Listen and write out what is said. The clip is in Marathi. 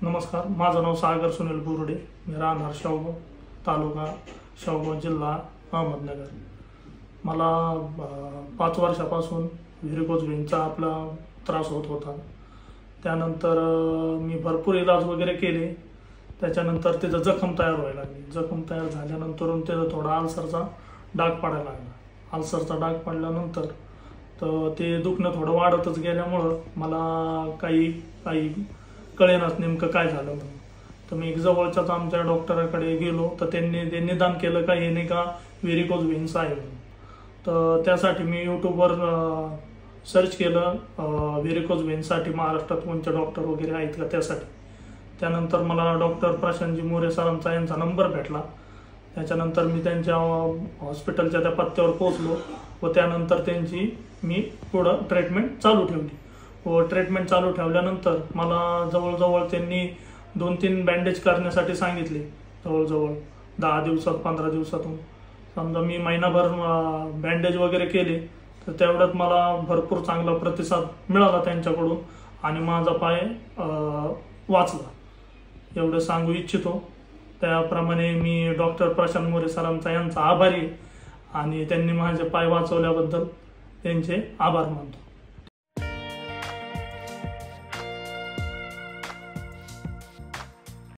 नमस्कार, माझं नाव सागर सुनील बुरुडे. मी राहणार शाहूगाव, तालुका शाहूगाव, जिल्हा अहमदनगर. मला 5 वर्षापासून व्हेरिकोज व्हेनचा आपला त्रास होत होता. त्यानंतर मी भरपूर इलाज वगैरे केले. त्याच्यानंतर त्याचं जखम तयार व्हायला लागली. जखम तयार झाल्यानंतर त्याचा थोडा अल्सरचा डाग पडायला लागला. अल्सरचा डाग पडल्यानंतर तर ते दुखणं थोडं वाढतच गेल्यामुळं मला काही कळेनाच नेमकं काय झालं म्हणून. तर मी एक जवळच्याच आमच्या डॉक्टराकडे गेलो. तर त्यांनी ते निदान केलं का हे नाही का व्हेरिकोज व्हेन्स आहे म्हणून. तर त्यासाठी मी यूट्यूबवर सर्च केलं व्हेरिकोज व्हेन्ससाठी महाराष्ट्रात कोणते डॉक्टर वगैरे आहेत का त्यासाठी. त्यानंतर मला डॉक्टर प्रशांतजी मोरे सरांचा यांचा नंबर भेटला. त्याच्यानंतर मी त्यांच्या हॉस्पिटलच्या त्या पत्त्यावर पोहोचलो व त्यानंतर त्यांची मी पुढं ट्रीटमेंट चालू ठेवली. व ट्रीटमेंट चालू ठेवल्यानंतर मला जवळजवळ त्यांनी 2-3 बँडेज करण्यासाठी सांगितले. जवळजवळ 10 दिवसात 15 दिवसातून समजा मी महिनाभर बँडेज वगैरे केले. तर तेवढ्यात मला भरपूर चांगला प्रतिसाद मिळाला त्यांच्याकडून आणि माझा पाय वाचला एवढं सांगू इच्छितो. त्याप्रमाणे मी डॉक्टर प्रशांत मोरे सरांचा यांचा आभारी आहे आणि त्यांनी माझे पाय वाचवल्याबद्दल त्यांचे आभार मानतो.